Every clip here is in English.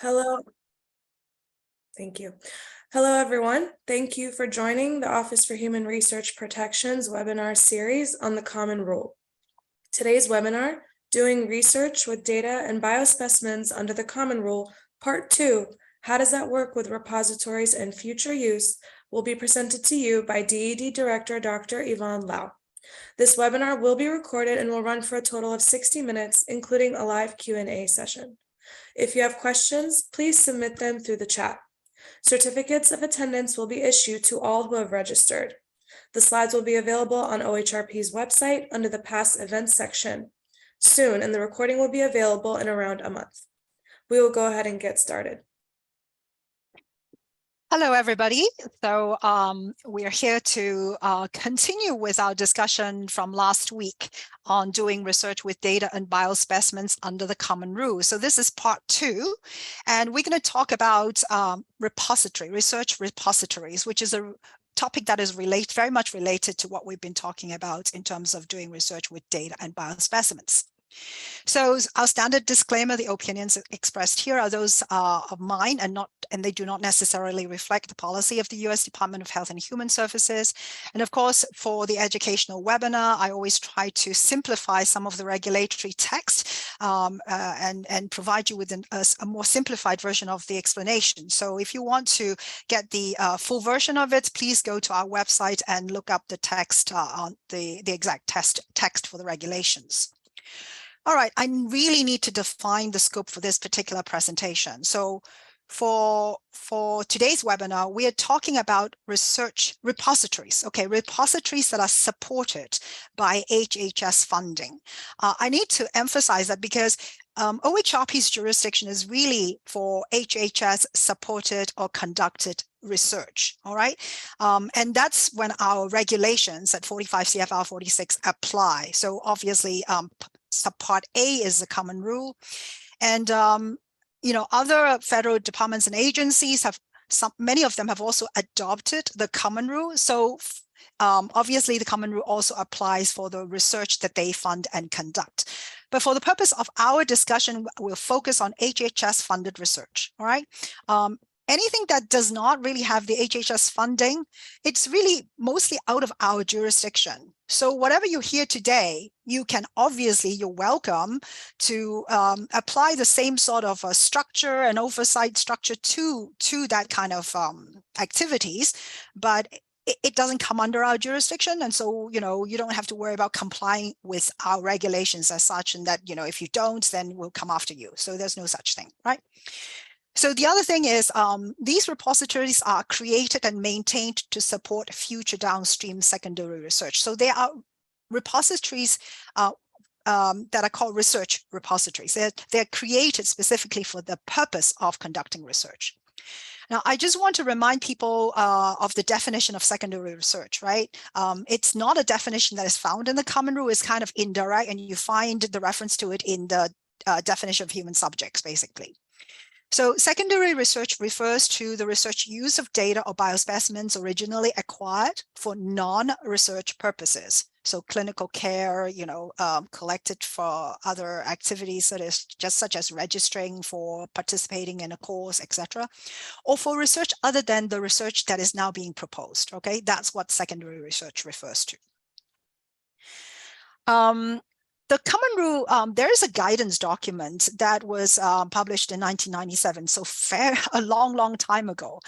Hello. Thank you. Hello, everyone. Thank you for joining the Office for Human Research Protection's webinar series on the Common Rule. Today's webinar, Doing Research with Data and Biospecimens Under the Common Rule, Part 2, How Does That Work with Repositories and Future Use, will be presented to you by DED Director Dr. Yvonne Lau. This webinar will be recorded and will run for a total of 60 minutes, including a live Q&A session. If you have questions, please submit them through the chat. Certificates of attendance will be issued to all who have registered. The slides will be available on OHRP's website under the past events section soon, and the recording will be available in around a month. We will go ahead and get started. Hello, everybody. So we are here to continue with our discussion from last week on doing research with data and biospecimens under the Common Rule. So this is part 2, and we're going to talk about research repositories, which is a topic that is very much related to what we've been talking about in terms of doing research with data and biospecimens. So our standard disclaimer, the opinions expressed here are those of mine and they do not necessarily reflect the policy of the U.S. Department of Health and Human Services. And of course, for the educational webinar, I always try to simplify some of the regulatory text and provide you with a more simplified version of the explanation. So if you want to get the full version of it, please go to our website and look up the text on the exact text for the regulations. All right, I really need to define the scope for this particular presentation. So for today's webinar, we are talking about research repositories, okay, repositories that are supported by HHS funding. I need to emphasize that because OHRP's jurisdiction is really for HHS supported or conducted research, all right? And that's when our regulations at 45 CFR 46 apply. So obviously, subpart A is the common rule. And, other federal departments and agencies many of them have also adopted the common rule. So obviously the common rule also applies for the research that they fund and conduct. But for the purpose of our discussion, we'll focus on HHS funded research, all right? Anything that does not really have the HHS funding, it's really mostly out of our jurisdiction. So whatever you hear today, you're welcome to apply the same sort of structure and oversight structure to that kind of activities, but it doesn't come under our jurisdiction. And so, you don't have to worry about complying with our regulations as such, and that, if you don't, then we'll come after you. So there's no such thing, right? So the other thing is these repositories are created and maintained to support future downstream secondary research. So they are repositories that are called research repositories. They're created specifically for the purpose of conducting research. Now, I just want to remind people of the definition of secondary research, right? It's not a definition that is found in the common rule. It's kind of indirect, and you find the reference to it in the definition of human subjects, basically. So secondary research refers to the research use of data or biospecimens originally acquired for non-research purposes. So clinical care, collected for other activities such as registering for participating in a course, etc., or for research other than the research that is now being proposed. Okay, that's what secondary research refers to. The common rule, there is a guidance document that was published in 1997, so a long time ago.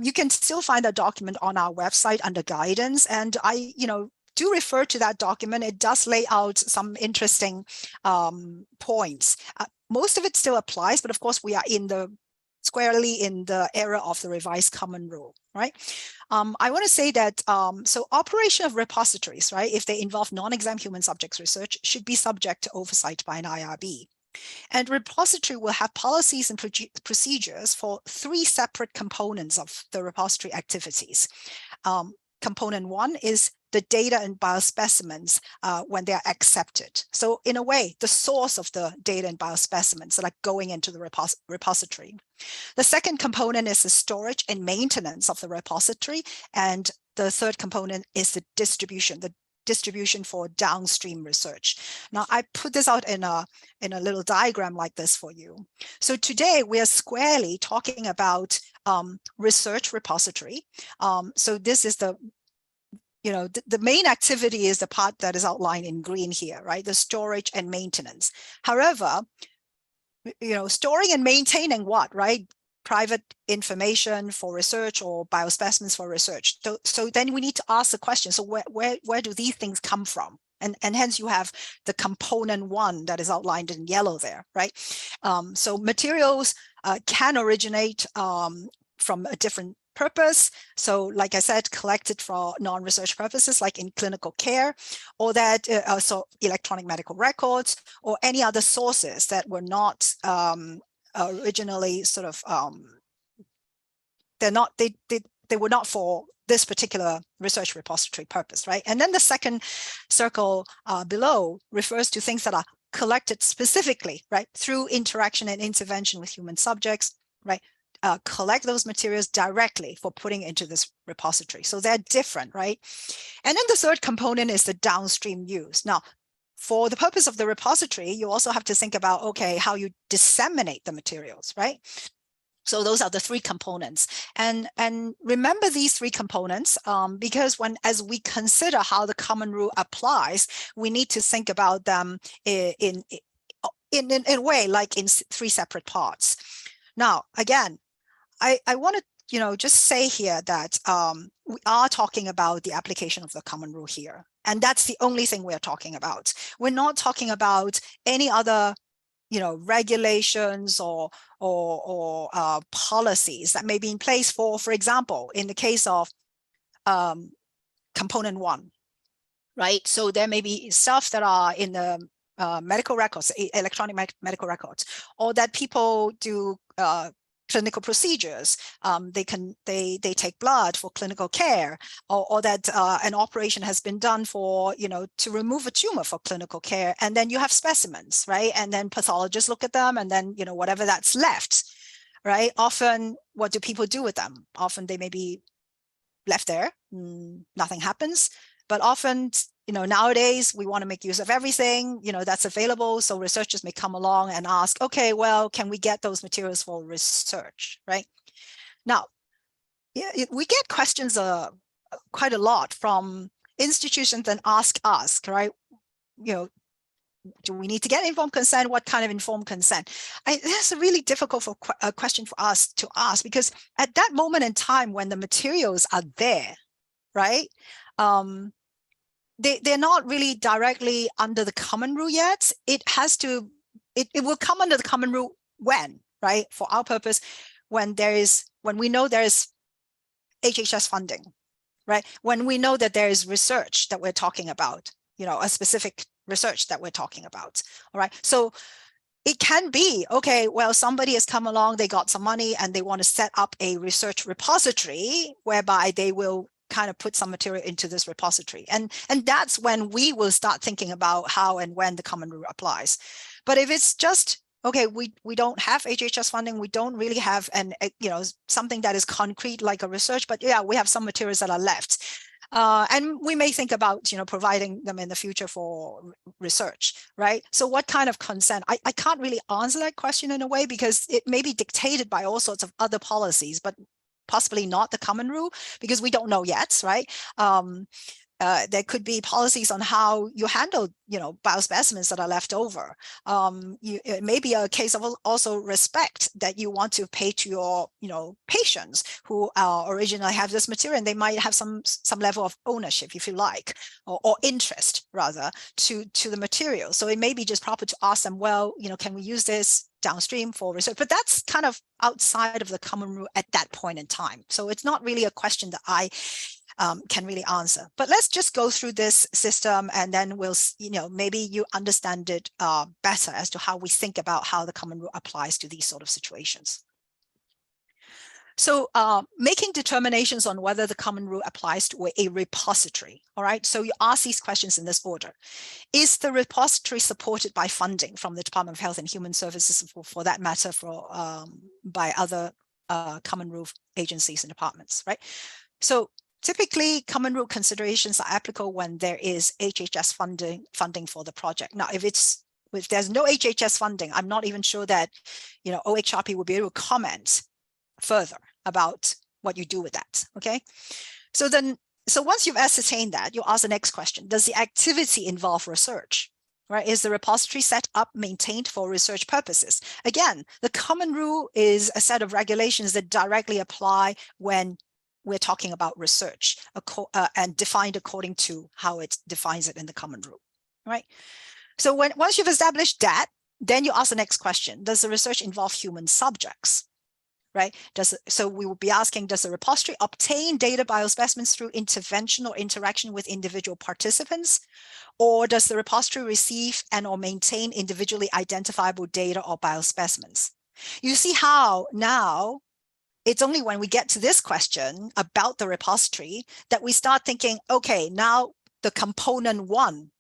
You can still find that document on our website under guidance, and I, do refer to that document. It does lay out some interesting points. Most of it still applies, but of course we are squarely in the era of the revised common rule, right? I want to say that, so operation of repositories, right, if they involve non-exam human subjects research, should be subject to oversight by an IRB. And repository will have policies and procedures for 3 separate components of the repository activities. Component 1 is the data and biospecimens when they are accepted. So in a way, the source of the data and biospecimens that are going into the repository. The second component is the storage and maintenance of the repository. And the third component is the distribution, the distribution for downstream research. Now, I put this out in a little diagram like this for you. So today we are squarely talking about research repository. So this is the main activity is the part that is outlined in green here, right? The storage and maintenance. However, storing and maintaining what, right? Private information for research or biospecimens for research. So then we need to ask the question, so where do these things come from? And hence you have the component 1 that is outlined in yellow there, right? So materials can originate from a different purpose. So like I said, collected for non-research purposes, like in clinical care, or that so electronic medical records, or any other sources that were not originally sort of they were not for this particular research repository purpose, right? And then the second circle below refers to things that are collected specifically, right, through interaction and intervention with human subjects, right? Collect those materials directly for putting into this repository. So they're different, right? And then the third component is the downstream use. Now, for the purpose of the repository, you also have to think about, okay, how you disseminate the materials, right? So those are the 3 components. And remember these 3 components because as we consider how the common rule applies, we need to think about them in a way like in 3 separate parts. Now, again, I want to just say here that we are talking about the application of the common rule here. And that's the only thing we're talking about. We're not talking about any other regulations or policies that may be in place for example, in the case of component 1, right? So there may be stuff that are in the medical records, electronic medical records, or that people do clinical procedures. They take blood for clinical care, or that an operation has been done for, to remove a tumor for clinical care. And then you have specimens, right? And then pathologists look at them, and then, whatever that's left, right? Often, what do people do with them? Often they may be left there, nothing happens. But often, nowadays we want to make use of everything, that's available. So researchers may come along and ask, okay, well, can we get those materials for research, right? Now, we get questions quite a lot from institutions and ask us, right? Do we need to get informed consent? What kind of informed consent? That's a really difficult question for us to ask, because at that moment in time when the materials are there, right? They're not really directly under the common rule yet. It will come under the common rule when, right? For our purpose, when we know there is HHS funding, right? When we know that there is research that we're talking about, a specific research that we're talking about, all right? So it can be, okay, well, somebody has come along, they got some money, and they want to set up a research repository whereby they will kind of put some material into this repository. And that's when we will start thinking about how and when the common rule applies. But if it's just, okay, we don't have HHS funding, we don't really have something that is concrete like a research, but yeah, we have some materials that are left. And we may think about, providing them in the future for research, right? So what kind of consent? I can't really answer that question in a way, because it may be dictated by all sorts of other policies, but possibly not the common rule, because we don't know yet, right? There could be policies on how you handle, biospecimens that are left over. It may be a case of also respect that you want to pay to your, patients who originally have this material, and they might have some level of ownership, if you like, or interest rather to the material. So it may be just proper to ask them, well, can we use this downstream for research? But that's kind of outside of the common rule at that point in time. So it's not really a question that I can really answer. But let's just go through this system, and then we'll, maybe you understand it better as to how we think about how the common rule applies to these sort of situations. So making determinations on whether the common rule applies to a repository, all right? So you ask these questions in this order. Is the repository supported by funding from the Department of Health and Human Services, for that matter, by other common rule agencies and departments, right? So typically common rule considerations are applicable when there is HHS funding for the project. Now, if there's no HHS funding, I'm not even sure that, OHRP will be able to comment further about what you do with that. Okay. So once you've ascertained that, you ask the next question: does the activity involve research? Right? Is the repository set up, maintained for research purposes? Again, the common rule is a set of regulations that directly apply when we're talking about research, and defined according to how it defines it in the common rule. Right? So once you've established that, then you ask the next question: does the research involve human subjects? Right? So we will be asking, does the repository obtain data biospecimens through intervention or interaction with individual participants? Or does the repository receive and or maintain individually identifiable data or biospecimens? You see how now it's only when we get to this question about the repository that we start thinking, okay, now the component 1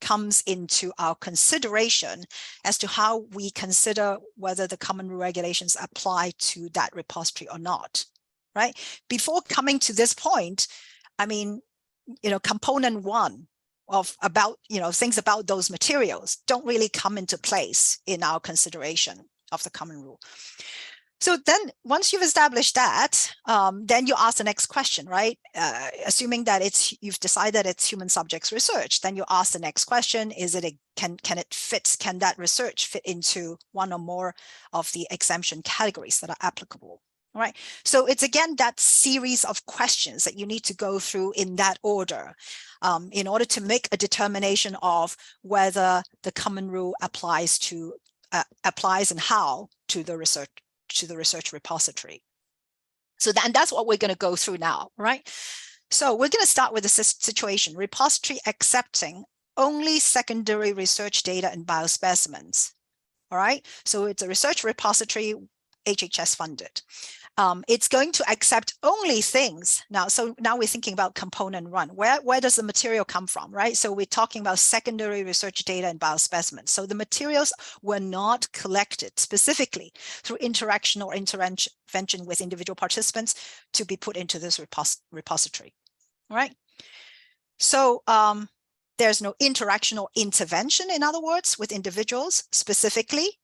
comes into our consideration as to how we consider whether the common rule regulations apply to that repository or not, right? Before coming to this point, I mean, component 1 of about, things about those materials don't really come into place in our consideration of the common rule. So then once you've established that, then you ask the next question, right? Assuming that you've decided it's human subjects research, then you ask the next question: can that research fit into one or more of the exemption categories that are applicable? All right. So it's again that series of questions that you need to go through in that order, in order to make a determination of whether the common rule applies and how to the research repository. So that's what we're going to go through now, right? So we're going to start with the situation: repository accepting only secondary research data and biospecimens. All right. So it's a research repository, HHS funded. It's going to accept only things. So now we're thinking about component 1. Where does the material come from, right? So we're talking about secondary research data and biospecimens. So the materials were not collected specifically through interaction or intervention with individual participants to be put into this repository, right? So there's no interaction or intervention, in other words, with individuals specifically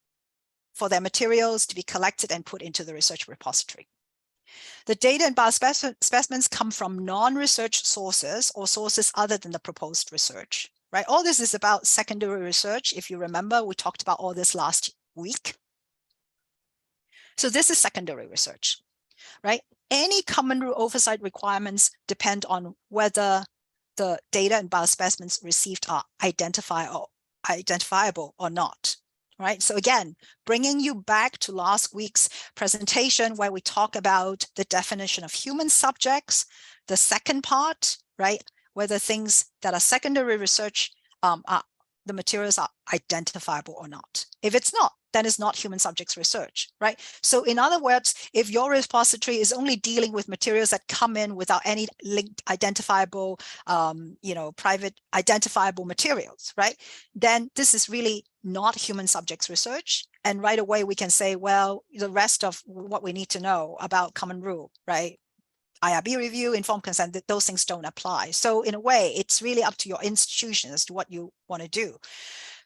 for their materials to be collected and put into the research repository. The data and biospecimens come from non-research sources or sources other than the proposed research, right? All this is about secondary research. If you remember, we talked about all this last week. So this is secondary research, right? Any common rule oversight requirements depend on whether the data and biospecimens received are identifiable or not. Right. So again, bringing you back to last week's presentation where we talk about the definition of human subjects, the second part, right, whether things that are secondary research, the materials are identifiable or not. If it's not, then it's not human subjects research, right? So in other words, if your repository is only dealing with materials that come in without any linked identifiable, private identifiable materials, right? Then this is really not human subjects research. And right away we can say, well, the rest of what we need to know about common rule, right? IRB review, informed consent, that those things don't apply. So in a way, it's really up to your institution as to what you want to do.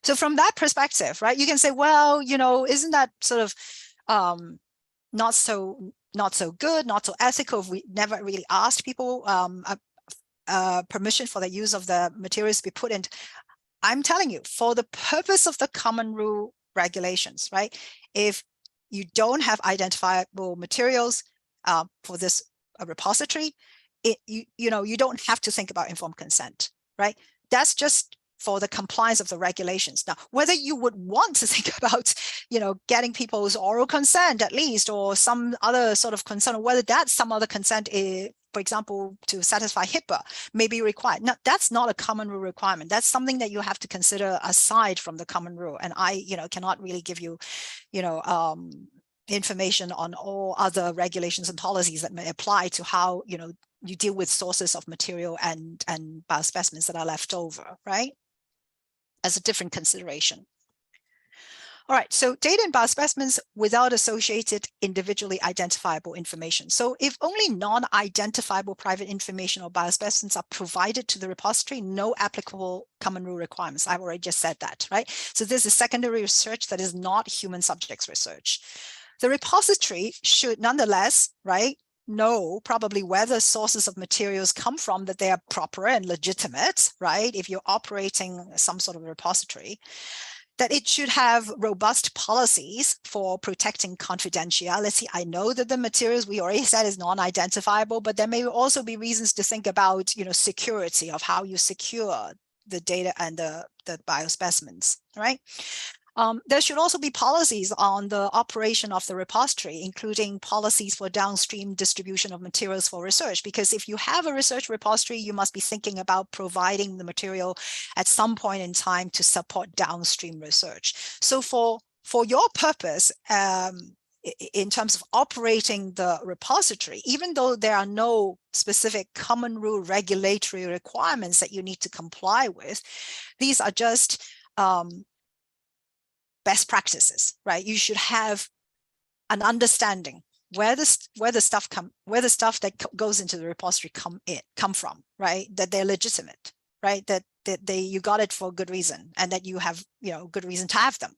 So from that perspective, right, you can say, well, isn't that sort of not so good, not so ethical if we never really asked people permission for the use of the materials to be put in? I'm telling you, for the purpose of the common rule regulations, right, if you don't have identifiable materials for this repository, you don't have to think about informed consent, right? That's just for the compliance of the regulations. Now, whether you would want to think about, getting people's oral consent at least, or some other sort of consent, or whether that's some other consent, for example, to satisfy HIPAA may be required. Now, that's not a common rule requirement. That's something that you have to consider aside from the common rule. And I, cannot really give you, information on all other regulations and policies that may apply to how, you deal with sources of material and biospecimens that are left over, right? As a different consideration. All right, so data and biospecimens without associated individually identifiable information. So if only non-identifiable private information or biospecimens are provided to the repository, no applicable common rule requirements. I've already just said that, right? So this is secondary research that is not human subjects research. The repository should nonetheless, right, know probably where the sources of materials come from, that they are proper and legitimate, right? If you're operating some sort of repository, that it should have robust policies for protecting confidentiality. I know that the materials we already said is non-identifiable, but there may also be reasons to think about, security of how you secure the data and the biospecimens, right? There should also be policies on the operation of the repository, including policies for downstream distribution of materials for research. Because if you have a research repository, you must be thinking about providing the material at some point in time to support downstream research. So for your purpose, in terms of operating the repository, even though there are no specific common rule regulatory requirements that you need to comply with, these are just best practices, right? You should have an understanding where the stuff that goes into the repository come from, right? That they're legitimate, right? That you got it for good reason, and that you have good reason to have them.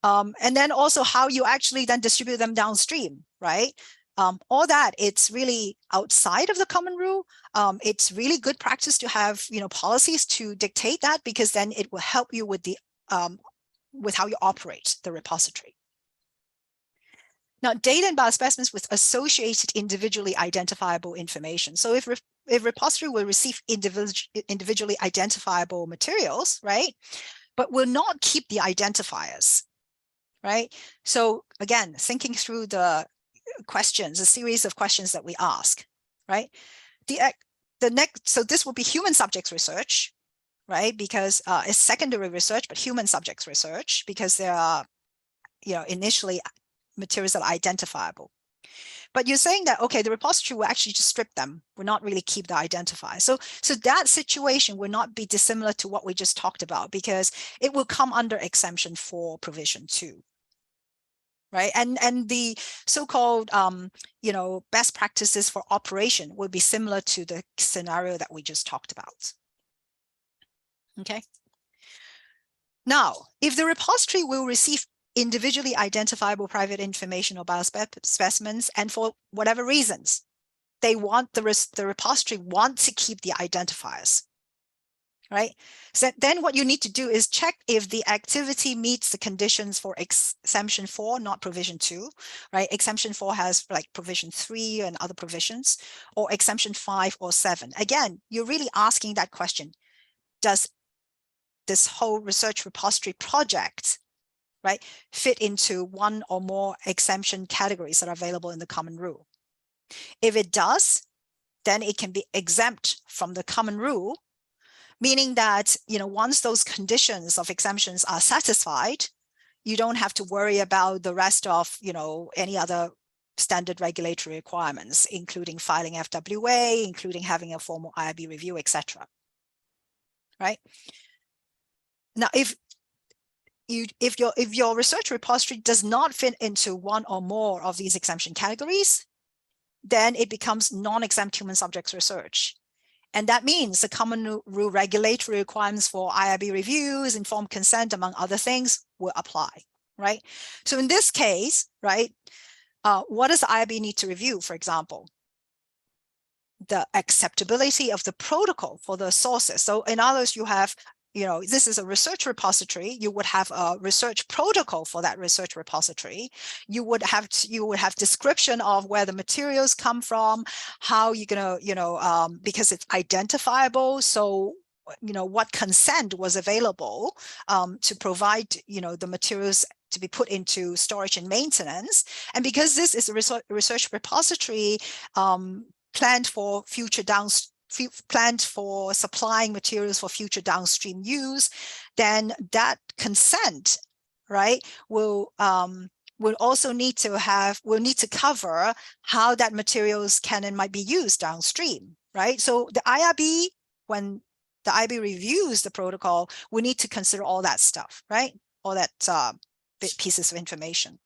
And then also how you actually then distribute them downstream, right? All that, it's really outside of the common rule. It's really good practice to have policies to dictate that, because then it will help you with the with how you operate the repository. Now, data and biospecimens with associated individually identifiable information. So if repository will receive individually identifiable materials, right, but will not keep the identifiers, right? So again, thinking through the questions, a series of questions that we ask, right? So this will be human subjects research, right? Because it's secondary research, but human subjects research, because there are, initially materials that are identifiable. But you're saying that, okay, the repository will actually just strip them, will not really keep the identifier. So that situation will not be dissimilar to what we just talked about, because it will come under exemption 4 provision 2. Right, and the so-called best practices for operation will be similar to the scenario that we just talked about. Okay. Now, if the repository will receive individually identifiable private information or biospecimens, and for whatever reasons, they want the repository want to keep the identifiers, right? So then what you need to do is check if the activity meets the conditions for exemption 4, not provision 2, right? Exemption 4 has like provision 3 and other provisions, or exemption 5 or 7. Again, you're really asking that question. Does this whole research repository project, right, fit into one or more exemption categories that are available in the common rule? If it does, then it can be exempt from the common rule, meaning that, once those conditions of exemptions are satisfied, you don't have to worry about the rest of, any other standard regulatory requirements, including filing FWA, including having a formal IRB review, etc. Right? Now, if your research repository does not fit into one or more of these exemption categories, then it becomes non-exempt human subjects research. And that means the common rule regulatory requirements for IRB reviews, informed consent, among other things, will apply, right? So in this case, right, what does the IRB need to review, for example? The acceptability of the protocol for the sources. So in others, you have, this is a research repository. You would have a research protocol for that research repository. You would have description of where the materials come from, how you're gonna, because it's identifiable. So, what consent was available to provide, the materials to be put into storage and maintenance. And because this is a research repository planned for supplying materials for future downstream use, then that consent, right, will also need to cover how that materials can and might be used downstream, right? So the IRB, when the IRB reviews the protocol, we need to consider all that stuff, right? All that pieces of information.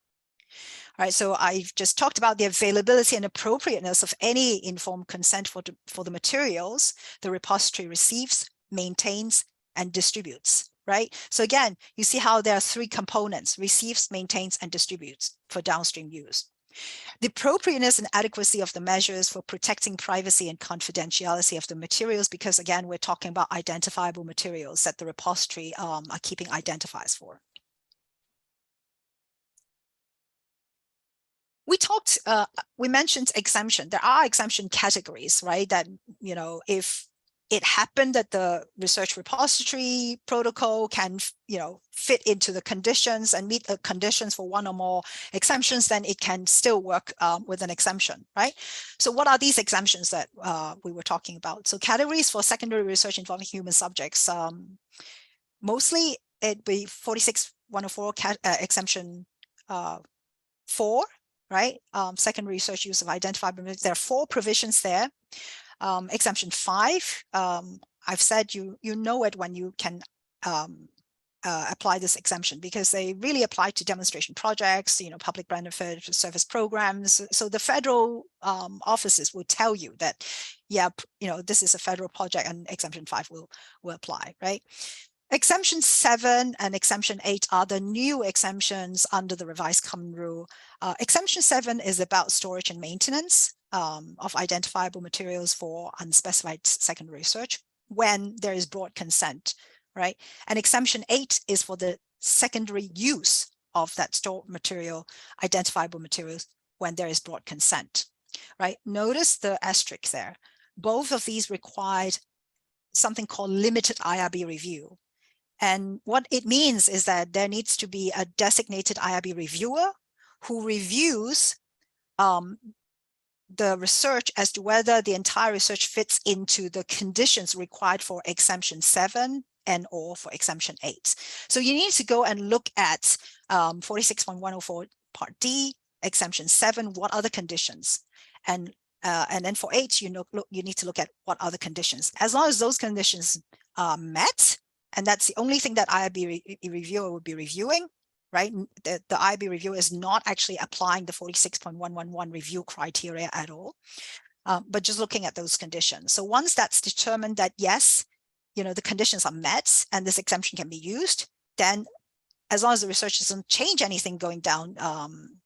All right, so I've just talked about the availability and appropriateness of any informed consent for the materials the repository receives, maintains, and distributes, right? So again, you see how there are three components: receives, maintains, and distributes for downstream use. The appropriateness and adequacy of the measures for protecting privacy and confidentiality of the materials, because again, we're talking about identifiable materials that the repository are keeping identifiers for. We mentioned exemption. There are exemption categories, right? That, if it happened that the research repository protocol can, fit into the conditions and meet the conditions for one or more exemptions, then it can still work with an exemption, right? So what are these exemptions that we were talking about? So categories for secondary research involving human subjects, mostly it'd be 46104 exemption 4, right? Secondary research use of identifiable materials. There are 4 provisions there. Exemption 5, I've said you know it when you can apply this exemption, because they really apply to demonstration projects, public benefit service programs. So the federal offices will tell you that, yeah, this is a federal project, and exemption 5 will apply, right? Exemption 7 and exemption 8 are the new exemptions under the revised common rule. Exemption 7 is about storage and maintenance of identifiable materials for unspecified secondary research when there is broad consent, right? And exemption 8 is for the secondary use of that stored material, identifiable materials, when there is broad consent, right? Notice the asterisk there. Both of these required something called limited IRB review. And what it means is that there needs to be a designated IRB reviewer who reviews the research as to whether the entire research fits into the conditions required for exemption 7 and or for exemption 8. So you need to go and look at 46.104 Part D, exemption 7, what are the conditions? And then for 8, you need to look at what are the conditions. As long as those conditions are met, and that's the only thing that IRB reviewer would be reviewing, right? The IRB reviewer is not actually applying the 46.111 review criteria at all, but just looking at those conditions. So once that's determined that, yes, the conditions are met and this exemption can be used, then as long as the research doesn't change anything going down, down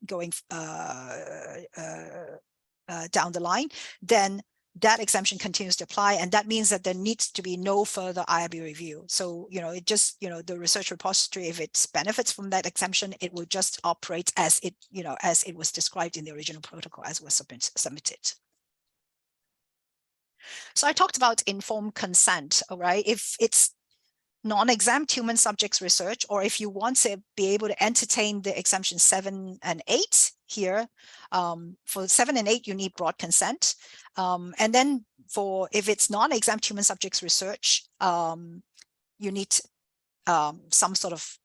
the line, then that exemption continues to apply, and that means that there needs to be no further IRB review. So, it just, the research repository, if it benefits from that exemption, it will just operate as it, as it was described in the original protocol as was submitted. So I talked about informed consent, all right? If it's non-exempt human subjects research, or if you want to be able to entertain the exemption 7 and 8 here, for 7 and 8, you need broad consent. And then if it's non-exempt human subjects research, you need some sort of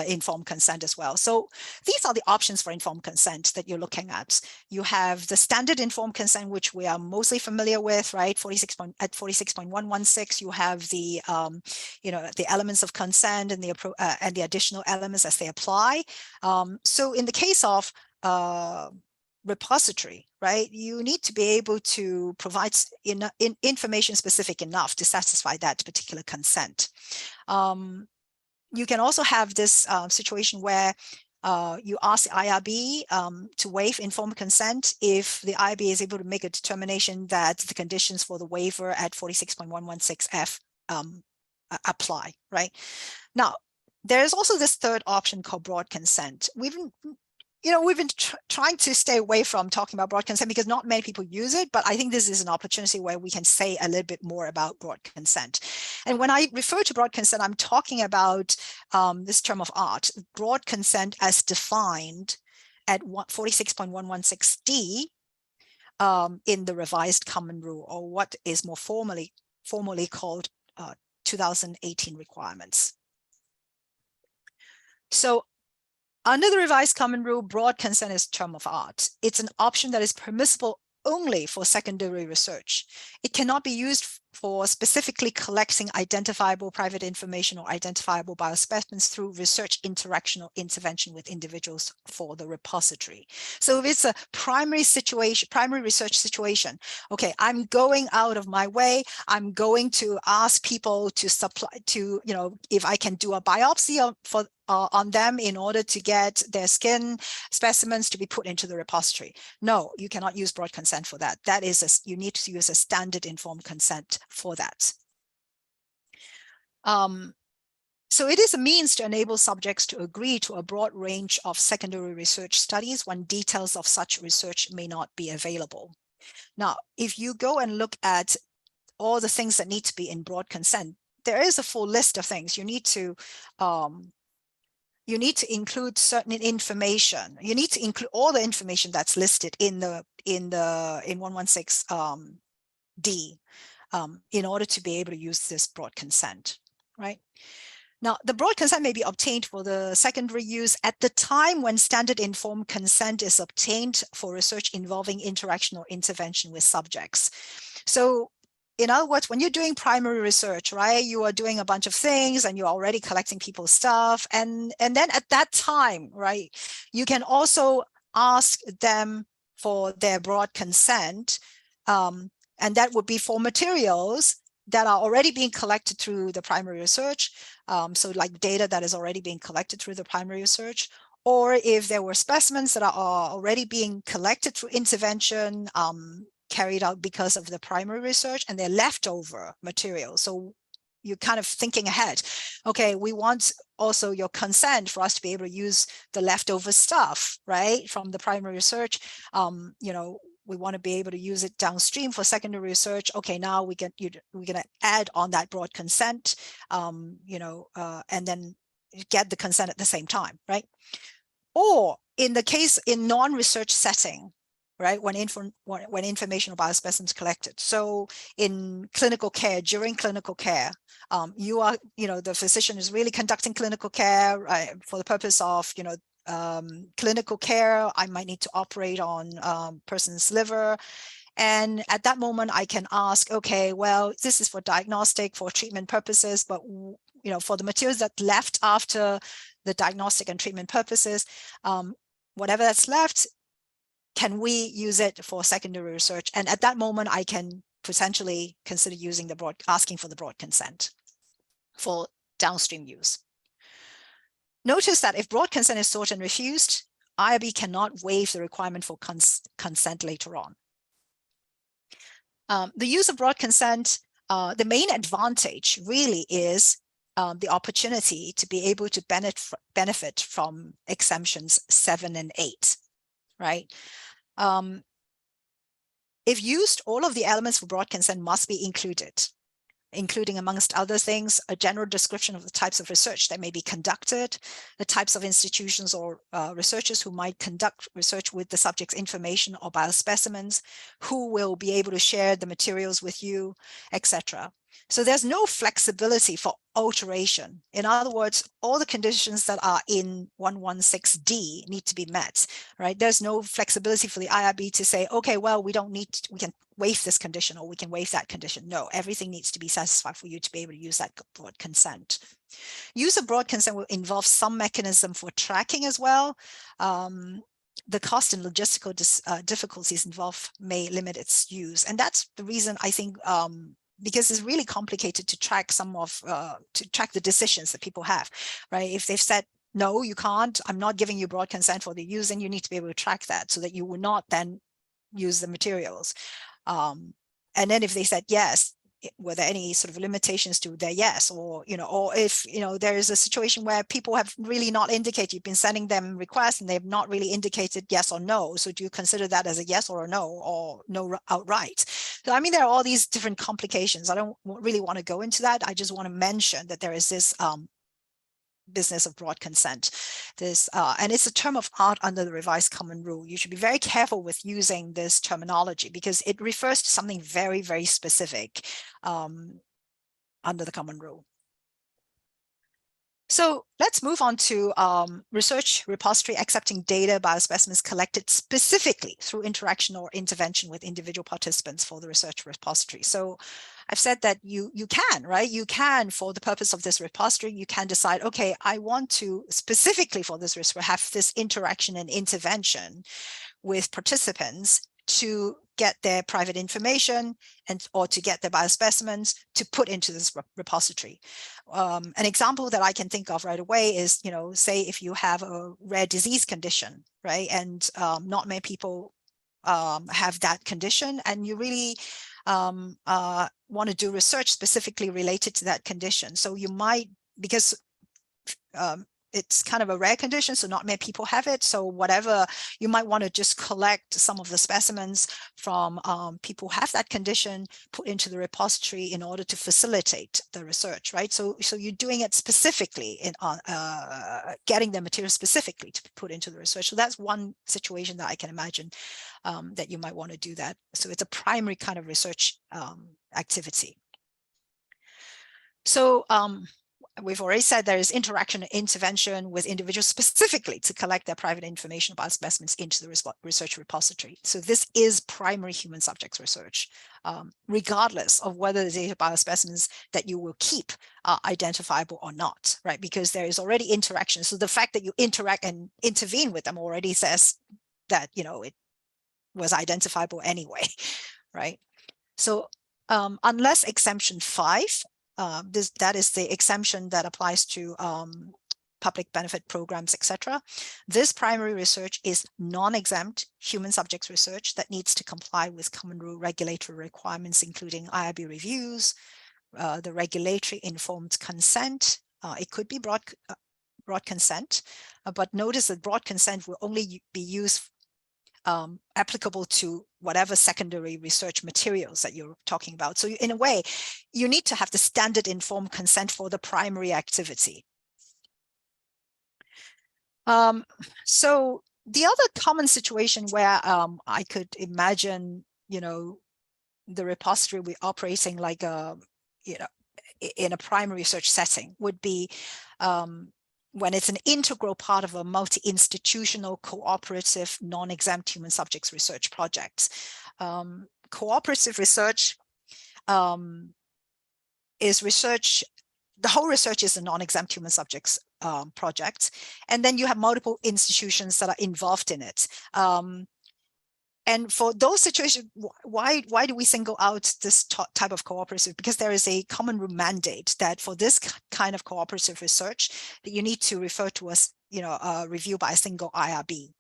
informed consent as well. So these are the options for informed consent that you're looking at. You have the standard informed consent, which we are mostly familiar with, right? At 46.116, you have the the elements of consent and the additional elements as they apply. So in the case of repository, right, you need to be able to provide information specific enough to satisfy that particular consent. You can also have this situation where you ask the IRB to waive informed consent if the IRB is able to make a determination that the conditions for the waiver at 46.116F apply, right? Now, there is also this third option called broad consent. We've been trying to stay away from talking about broad consent because not many people use it, but I think this is an opportunity where we can say a little bit more about broad consent. And when I refer to broad consent, I'm talking about this term of art, broad consent as defined at 46.116D in the revised common rule, or what is more formally called 2018 requirements. So under the revised common rule, broad consent is a term of art. It's an option that is permissible only for secondary research. It cannot be used for specifically collecting identifiable private information or identifiable biospecimens through research interaction or intervention with individuals for the repository. So if it's a primary research situation, okay, I'm going out of my way, I'm going to ask people to supply, to, you know, if I can do a biopsy on them in order to get their skin specimens to be put into the repository. No, you cannot use broad consent for that. That is, you need to use a standard informed consent for that. So it is a means to enable subjects to agree to a broad range of secondary research studies when details of such research may not be available. Now, if you go and look at all the things that need to be in broad consent, there is a full list of things. You need to include certain information. You need to include all the information that's listed in 116 D in order to be able to use this broad consent, right? Now, the broad consent may be obtained for the secondary use at the time when standard informed consent is obtained for research involving interaction or intervention with subjects. So in other words, when you're doing primary research, right, you are doing a bunch of things and you're already collecting people's stuff. And then at that time, right, you can also ask them for their broad consent. And that would be for materials that are already being collected through the primary research. So like data that is already being collected through the primary research, or if there were specimens that are already being collected through intervention, carried out because of the primary research, and they're leftover material. So you're kind of thinking ahead. Okay, we want also your consent for us to be able to use the leftover stuff, right, from the primary research. You know, we want to be able to use it downstream for secondary research. Okay, now we're going to add on that broad consent, you know, and then get the consent at the same time, right? Or in the case in non-research setting, right, when information about biospecimens collected. So in clinical care, during clinical care, you are, you know, the physician is really conducting clinical care for the purpose of, you know, clinical care. I might need to operate on person's liver. And at that moment, I can ask, okay, well, this is for diagnostic, for treatment purposes, but, you know, for the materials that left after the diagnostic and treatment purposes, whatever that's left, can we use it for secondary research? And at that moment, I can potentially consider using asking for the broad consent for downstream use. Notice that if broad consent is sought and refused, IRB cannot waive the requirement for consent later on. The use of broad consent, the main advantage really is the opportunity to be able to benefit from exemptions 7 and 8, right? If used, all of the elements for broad consent must be included, including, amongst other things, a general description of the types of research that may be conducted, the types of institutions or researchers who might conduct research with the subject's information or biospecimens, who will be able to share the materials with you, etc. So there's no flexibility for alteration. In other words, all the conditions that are in 116D need to be met, right? There's no flexibility for the IRB to say, okay, well, we don't need to, we can waive this condition or we can waive that condition. No, everything needs to be satisfied for you to be able to use that broad consent. Use of broad consent will involve some mechanism for tracking as well. The cost and logistical difficulties involved may limit its use. And that's the reason I think, because it's really complicated to track to track the decisions that people have, right? If they've said, no, you can't, I'm not giving you broad consent for the use, and you need to be able to track that so that you will not then use the materials. And then if they said yes, were there any sort of limitations to their yes, or, you know, or if, you know, there is a situation where people have really not indicated, you've been sending them requests and they've not really indicated yes or no. So do you consider that as a yes or a no, or no outright? So, I mean, there are all these different complications. I don't really want to go into that. I just want to mention that there is this business of broad consent. This and it's a term of art under the revised common rule. You should be very careful with using this terminology because it refers to something very, very specific under the common rule. So let's move on to research repository accepting data biospecimens collected specifically through interaction or intervention with individual participants for the research repository. So I've said that you can, right? You can, for the purpose of this repository, you can decide, okay, I want to specifically for this research have this interaction and intervention with participants to get their private information or to get their biospecimens to put into this repository. An example that I can think of right away is, say if you have a rare disease condition, right? And not many people have that condition, and you really want to do research specifically related to that condition. So you might, because it's kind of a rare condition, so not many people have it. So whatever, you might want to just collect some of the specimens from people who have that condition, put into the repository in order to facilitate the research, right? So you're doing it specifically in getting the material specifically to put into the research. So that's one situation that I can imagine that you might want to do that. So it's a primary kind of research activity. So we've already said there is interaction and intervention with individuals specifically to collect their private information about specimens into the research repository. So this is primary human subjects research, regardless of whether the data biospecimens that you will keep are identifiable or not, right? Because there is already interaction. So the fact that you interact and intervene with them already says that, it was identifiable anyway, right? So unless exemption 5, that is the exemption that applies to public benefit programs, etc. This primary research is non-exempt human subjects research that needs to comply with common rule regulatory requirements, including IRB reviews, the regulatory informed consent. It could be broad consent, but notice that broad consent will only be used applicable to whatever secondary research materials that you're talking about. So in a way, you need to have the standard informed consent for the primary activity. So the other common situation where I could imagine, the repository will be operating like in a primary research setting would be when it's an integral part of a multi-institutional, cooperative, non-exempt human subjects research project. Cooperative research is research, the whole research is a non-exempt human subjects project. And then you have multiple institutions that are involved in it. And for those situations, why do we single out this type of cooperative? Because there is a common rule mandate that for this kind of cooperative research, that you need to refer to as, a review by a single IRB.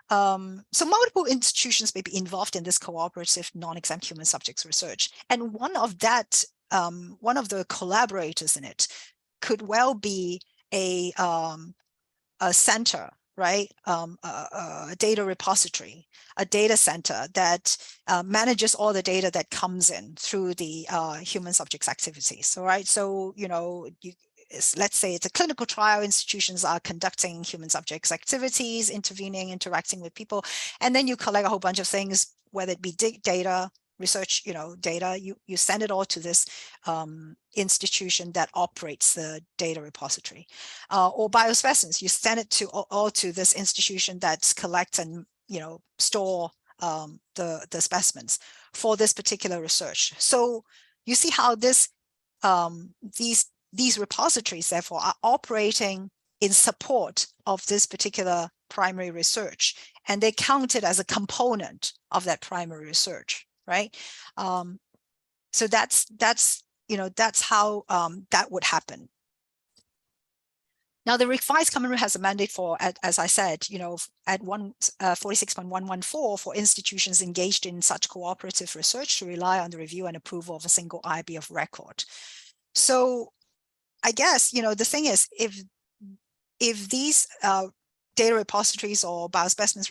So multiple institutions may be involved in this cooperative non-exempt human subjects research. And one of the collaborators in it could well be a center, right? A data repository, a data center that manages all the data that comes in through the human subjects activities. All right. So, let's say it's a clinical trial, institutions are conducting human subjects activities, intervening, interacting with people, and then you collect a whole bunch of things, whether it be data, research, data, you send it all to this institution that operates the data repository, or biospecimens, you send it all to this institution that collects and store the specimens for this particular research. So you see how these repositories therefore are operating in support of this particular primary research, and they count it as a component of that primary research. Right. So that's how that would happen. Now, the revised common rule has a mandate for, as I said, at 46.114 for institutions engaged in such cooperative research to rely on the review and approval of a single IRB of record. So I guess, the thing is, if these data repositories or biospecimens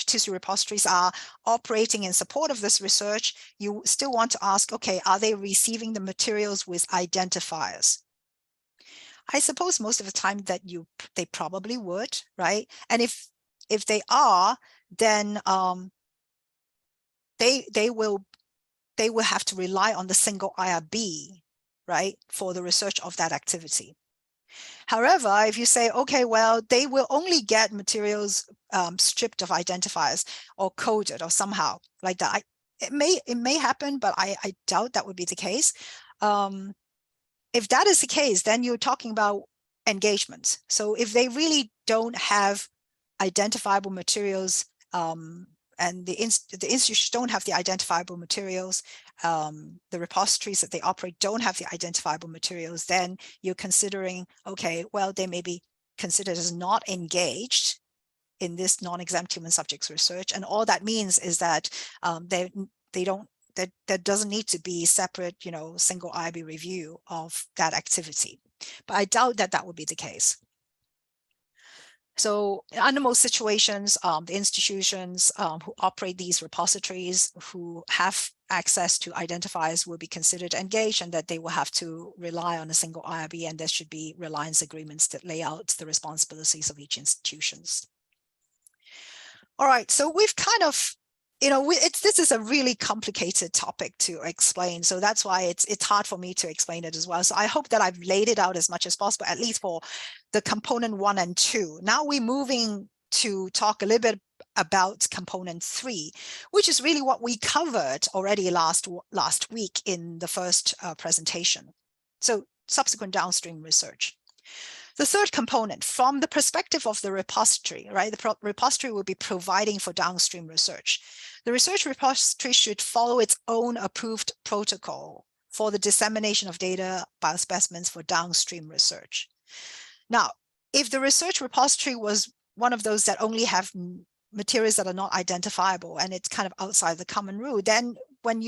tissue repositories are operating in support of this research, you still want to ask, okay, are they receiving the materials with identifiers? I suppose most of the time that they probably would, right? And if they are, then they will have to rely on the single IRB, right, for the research of that activity. However, if you say, okay, well, they will only get materials stripped of identifiers or coded or somehow like that. It may happen, but I doubt that would be the case. If that is the case, then you're talking about engagement. So if they really don't have identifiable materials, and the institutions don't have the identifiable materials, the repositories that they operate don't have the identifiable materials, then you're considering, okay, well, they may be considered as not engaged in this non-exempt human subjects research. And all that means is that there doesn't need to be separate, single IRB review of that activity. But I doubt that that would be the case. So under most situations, the institutions who operate these repositories, who have access to identifiers, will be considered engaged, and that they will have to rely on a single IRB, and there should be reliance agreements that lay out the responsibilities of each institutions. All right, so we've kind of, this is a really complicated topic to explain, so that's why it's hard for me to explain it as well. So I hope that I've laid it out as much as possible, at least for the component 1 and 2. Now we're moving to talk a little bit about component 3, which is really what we covered already last week in the first presentation. So subsequent downstream research. The third component, from the perspective of the repository, right? The repository will be providing for downstream research. The research repository should follow its own approved protocol for the dissemination of data biospecimens for downstream research. Now, if the research repository was one of those that only have materials that are not identifiable and it's kind of outside the common rule, then when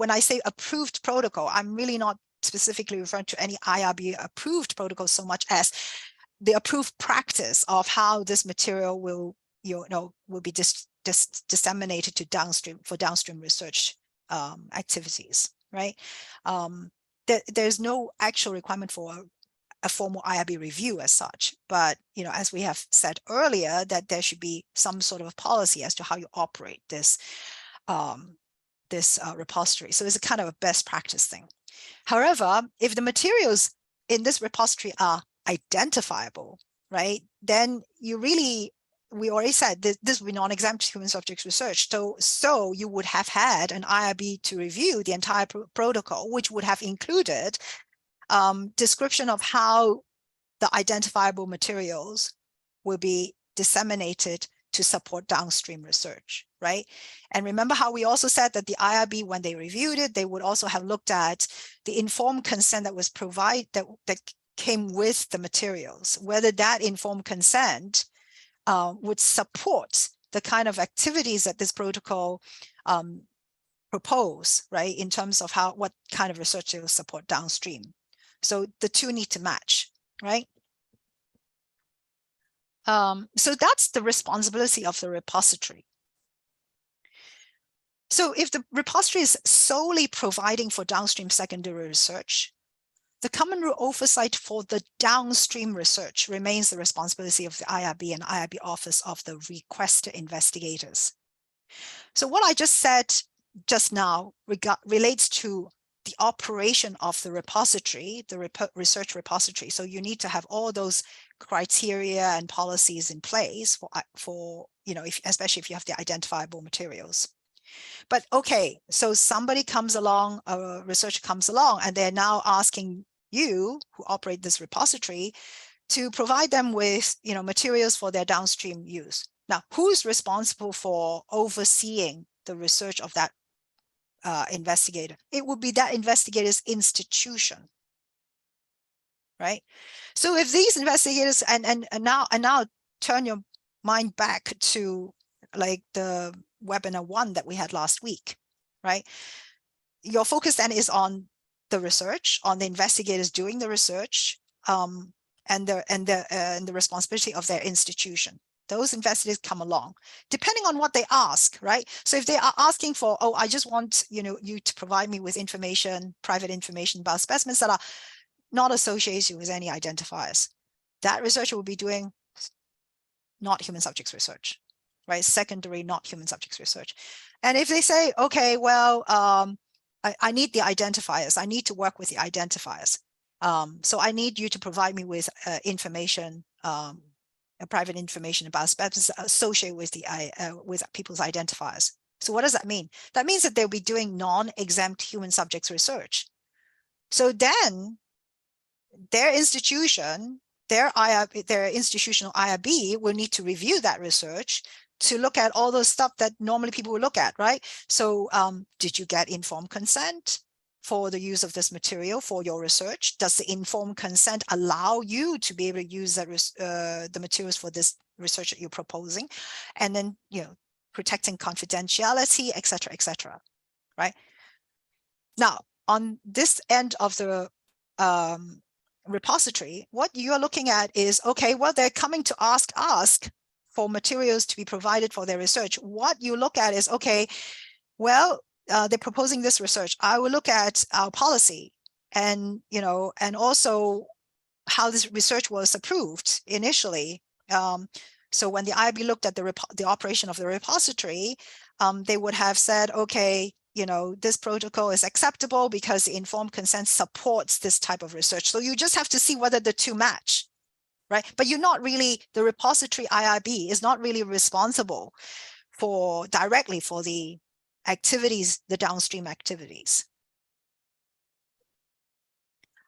I say approved protocol, I'm really not specifically referring to any IRB approved protocol so much as the approved practice of how this material will be disseminated to downstream research activities, right? There's no actual requirement for a formal IRB review as such, but as we have said earlier, that there should be some sort of policy as to how you operate this repository. So it's a kind of a best practice thing. However, if the materials in this repository are identifiable, right, then we already said this would be non-exempt human subjects research. So you would have had an IRB to review the entire protocol, which would have included description of how the identifiable materials will be disseminated to support downstream research, right? And remember how we also said that the IRB, when they reviewed it, they would also have looked at the informed consent that was provided, that came with the materials, whether that informed consent would support the kind of activities that this protocol propose, right? In terms of what kind of research it will support downstream. So the two need to match, right? So that's the responsibility of the repository. So if the repository is solely providing for downstream secondary research, the common rule oversight for the downstream research remains the responsibility of the IRB and IRB office of the requester investigators. So what I just said just now relates to the operation of the repository, the research repository. So you need to have all those criteria and policies in place for especially if you have the identifiable materials. But okay, so somebody comes along, a researcher comes along, and they're now asking you, who operate this repository, to provide them with materials for their downstream use. Now, who's responsible for overseeing the research of that investigator? It would be that investigator's institution, right? So if these investigators, and now turn your mind back to like the webinar 1 that we had last week, right? Your focus then is on the research, on the investigators doing the research, and the responsibility of their institution. Those investigators come along, depending on what they ask, right? So if they are asking for, oh, I just want you to provide me with information, private information about specimens that are not associated with any identifiers, that researcher will be doing not human subjects research, right? Secondary, not human subjects research. And if they say, okay, well, I need the identifiers, I need to work with the identifiers, So I need you to provide me with information, private information about specimens associated with the with people's identifiers. So what does that mean? That means that they'll be doing non-exempt human subjects research. So then their institution, their institutional IRB will need to review that research to look at all those stuff that normally people would look at, right? So did you get informed consent for the use of this material for your research? Does the informed consent allow you to be able to use the materials for this research that you're proposing? And then, protecting confidentiality, et cetera, right? Now, on this end of the repository, what you're looking at is, okay, well, they're coming to ask for materials to be provided for their research. What you look at is, okay, well, they're proposing this research. I will look at our policy and, and also how this research was approved initially. So when the IRB looked at the operation of the repository, they would have said, okay, this protocol is acceptable because the informed consent supports this type of research. So you just have to see whether the two match, right? But you're not really, the repository IRB is not really responsible directly for the activities, the downstream activities.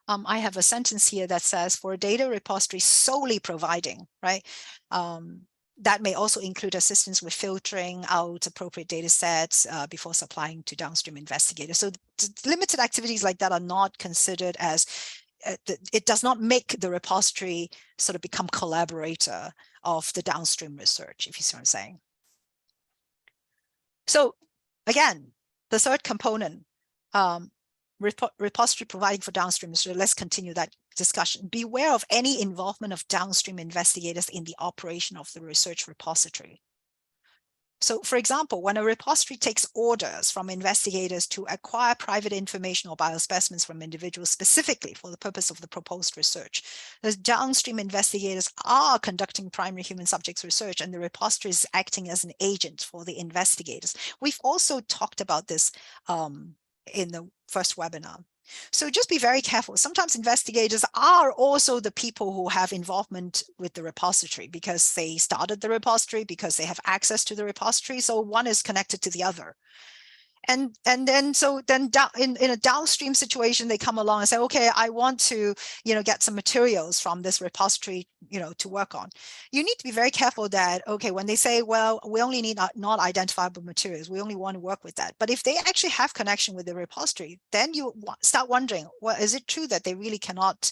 I have a sentence here that says, for a data repository solely providing, right? That may also include assistance with filtering out appropriate data sets before supplying to downstream investigators. So limited activities like that are not considered as, it does not make the repository sort of become collaborator of the downstream research, if you see what I'm saying. So again, the third component, repository providing for downstream research. Let's continue that discussion. Beware of any involvement of downstream investigators in the operation of the research repository. So for example, when a repository takes orders from investigators to acquire private information or biospecimens from individuals specifically for the purpose of the proposed research, the downstream investigators are conducting primary human subjects research, and the repository is acting as an agent for the investigators. We've also talked about this in the first webinar. So just be very careful. Sometimes investigators are also the people who have involvement with the repository because they started the repository, because they have access to the repository. So one is connected to the other. And then in a downstream situation, they come along and say, okay, I want to, get some materials from this repository, to work on. You need to be very careful that, okay, when they say, well, we only need not identifiable materials, we only want to work with that. But if they actually have connection with the repository, then you start wondering, well, is it true that they really cannot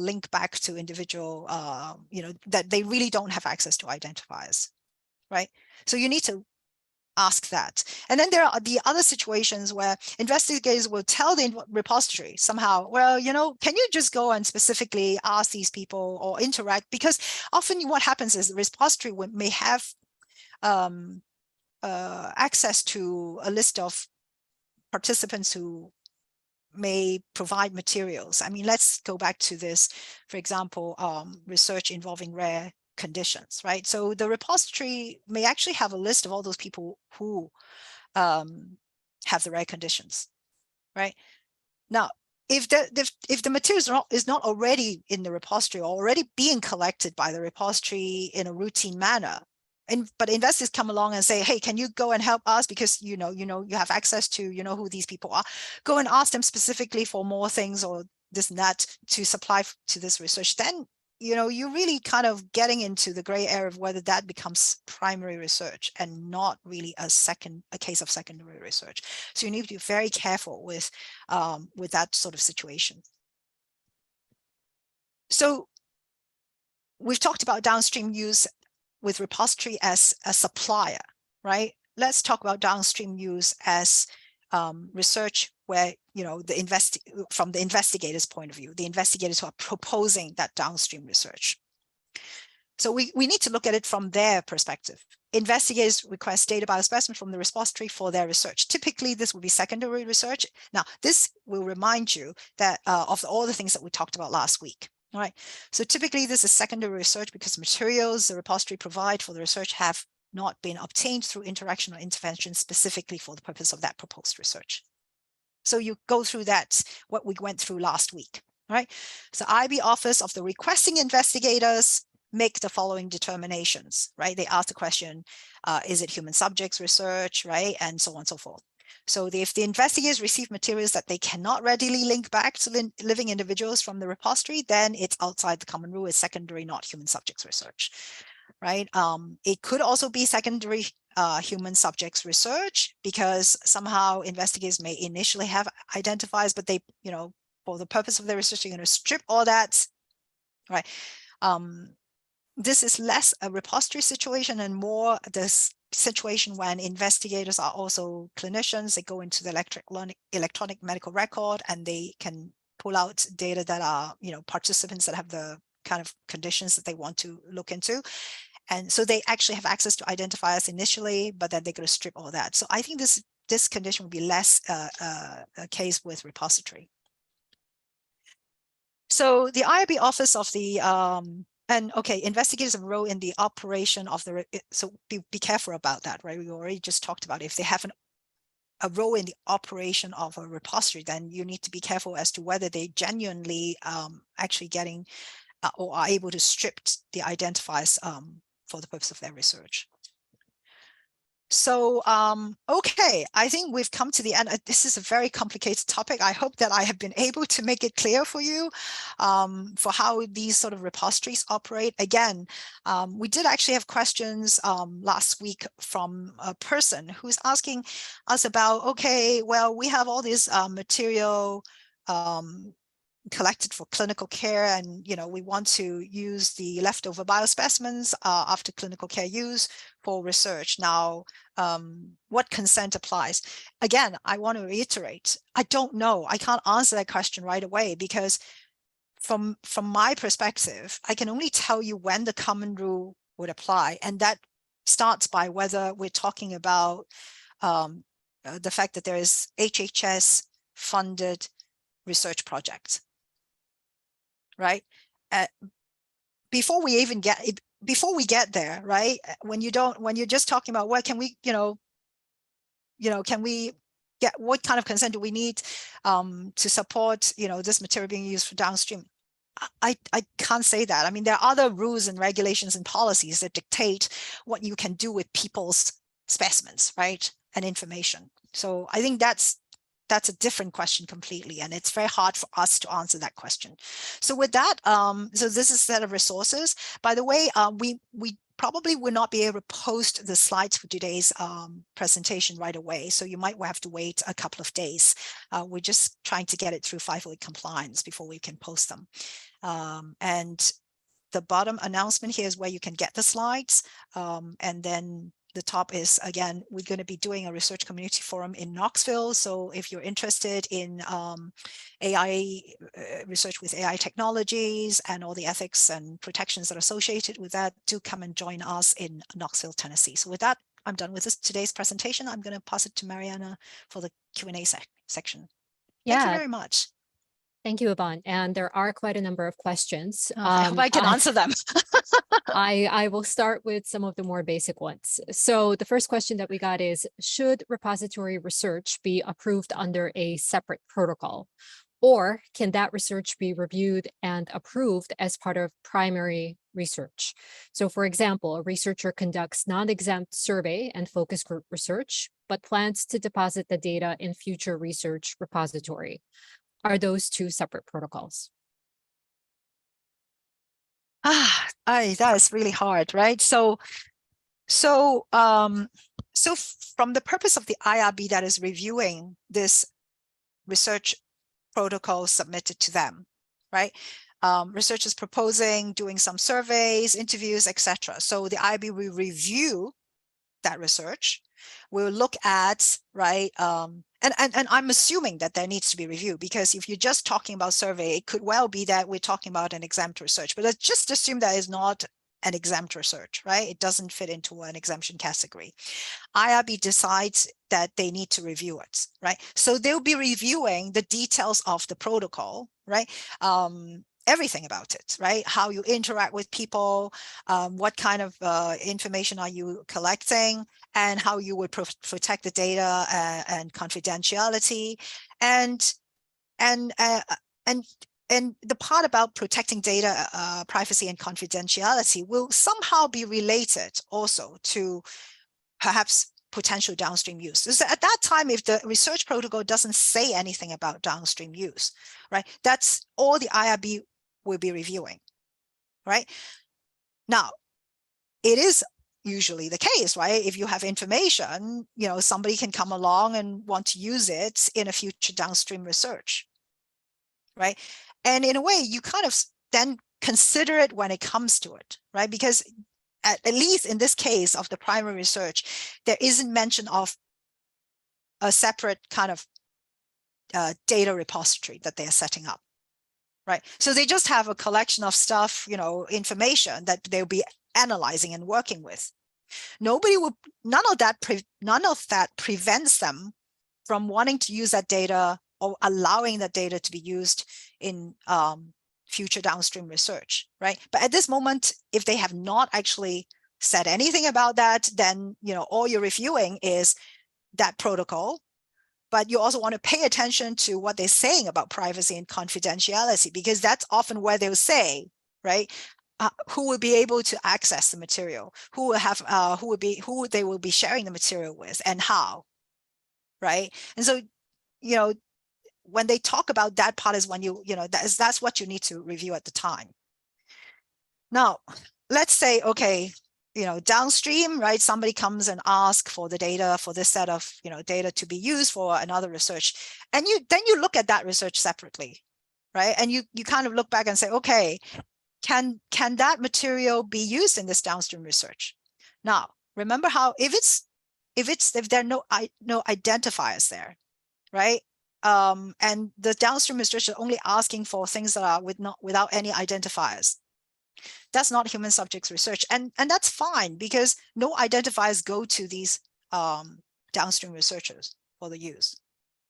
link back to individual, that they really don't have access to identifiers, right? So you need to ask that. And then there are the other situations where investigators will tell the repository somehow, well, can you just go and specifically ask these people or interact? Because often what happens is the repository may have access to a list of participants who may provide materials. I mean, let's go back to this, for example, research involving rare conditions, right? So the repository may actually have a list of all those people who have the rare conditions, right? Now, if the material is not already in the repository or already being collected by the repository in a routine manner, but investors come along and say, hey, can you go and help us because you have access to who these people are, go and ask them specifically for more things or this and that to supply to this research, then you're really kind of getting into the gray area of whether that becomes primary research and not really a case of secondary research. So you need to be very careful with that sort of situation. So we've talked about downstream use with repository as a supplier, right? Let's talk about downstream use as research where, from the investigator's point of view, the investigators who are proposing that downstream research. So we need to look at it from their perspective. Investigators request data biospecimens from the repository for their research. Typically, this will be secondary research. Now, this will remind you that of all the things that we talked about last week. All right. So typically, this is secondary research because materials the repository provide for the research have not been obtained through interaction or intervention specifically for the purpose of that proposed research. So you go through that, what we went through last week, right? So IB Office of the requesting investigators make the following determinations, right? They ask the question, is it human subjects research, right? And so on and so forth. So if the investigators receive materials that they cannot readily link back to living individuals from the repository, then it's outside the common rule, it's secondary, not human subjects research, right? It could also be secondary human subjects research because somehow investigators may initially have identifiers, but they, for the purpose of their research, they're going to strip all that, right? This is less a repository situation and more this situation when investigators are also clinicians. They go into the electronic medical record and they can pull out data that are, participants that have the kind of conditions that they want to look into. And so they actually have access to identifiers initially, but then they're going to strip all that. So I think this condition would be less a case with repository. So the IRB Office of the investigators have a role in the operation of the, so be careful about that, right? We already just talked about it. If they have a role in the operation of a repository, then you need to be careful as to whether they genuinely actually getting or are able to strip the identifiers for the purpose of their research. So, okay, I think we've come to the end. This is a very complicated topic. I hope that I have been able to make it clear for you for how these sort of repositories operate. Again, we did actually have questions last week from a person who's asking us about, okay, well, we have all this material collected for clinical care, and we want to use the leftover biospecimens after clinical care use for research. Now, what consent applies? Again, I want to reiterate, I don't know. I can't answer that question right away because from my perspective, I can only tell you when the common rule would apply, and that starts by whether we're talking about the fact that there is HHS funded research projects. Right? Before we get there, right? When you're just talking about what can we, can we get, what kind of consent do we need to support, this material being used for downstream? I can't say that. I mean, there are other rules and regulations and policies that dictate what you can do with people's specimens, right? And information. So I think that's a different question completely, and it's very hard for us to answer that question. So with that, so this is a set of resources. By the way, we probably will not be able to post the slides for today's presentation right away, so you might have to wait a couple of days. We're just trying to get it through 508 compliance before we can post them. And the bottom announcement here is where you can get the slides, and then the top is, again, we're going to be doing a research community forum in Knoxville. So if you're interested in AI research with AI technologies and all the ethics and protections that are associated with that, do come and join us in Knoxville, Tennessee. So with that, I'm done with today's presentation. I'm going to pass it to Mariana for the Q&A section. Thank you very much. Thank you, Yvonne. And there are quite a number of questions. I hope I can answer them. I will start with some of the more basic ones. So the first question that we got is, should repository research be approved under a separate protocol? Or can that research be reviewed and approved as part of primary research? So for example, a researcher conducts non-exempt survey and focus group research, but plans to deposit the data in future research repository. Are those two separate protocols? That is really hard, right? So from the purpose of the IRB that is reviewing this research protocol submitted to them, right? Researchers proposing, doing some surveys, interviews, etc. So the IRB will review that research. We'll look at, right, and I'm assuming that there needs to be review, because if you're just talking about survey, it could well be that we're talking about an exempt research, but let's just assume that is not an exempt research, right? It doesn't fit into an exemption category. IRB decides that they need to review it, right? So they'll be reviewing the details of the protocol, right? Everything about it, right? How you interact with people, what kind of information are you collecting, and how you would protect the data and confidentiality, and and the part about protecting data privacy and confidentiality will somehow be related also to perhaps potential downstream use. So at that time, if the research protocol doesn't say anything about downstream use, right, that's all the IRB will be reviewing, right? Now, it is usually the case, right? If you have information, somebody can come along and want to use it in a future downstream research, right? And in a way, you kind of then consider it when it comes to it, right? Because at least in this case of the primary research, there isn't mention of a separate kind of data repository that they are setting up, right? So they just have a collection of stuff, information that they'll be analyzing and working with. None of that prevents them from wanting to use that data or allowing that data to be used in future downstream research, right? But at this moment, if they have not actually said anything about that, then all you're reviewing is that protocol. But you also want to pay attention to what they're saying about privacy and confidentiality, because that's often where they'll say, right, who will be able to access the material, who will have, who they will be sharing the material with, and how, right? And so, when they talk about that part is when that's what you need to review at the time. Now, let's say, okay, downstream, right? Somebody comes and asks for the data for this set of, data to be used for another research. And then you look at that research separately, right? And you kind of look back and say, okay, can that material be used in this downstream research? Now, remember how, if there are no identifiers there, right? And the downstream research is only asking for things that are without any identifiers. That's not human subjects research, and that's fine, because no identifiers go to these downstream researchers for the use,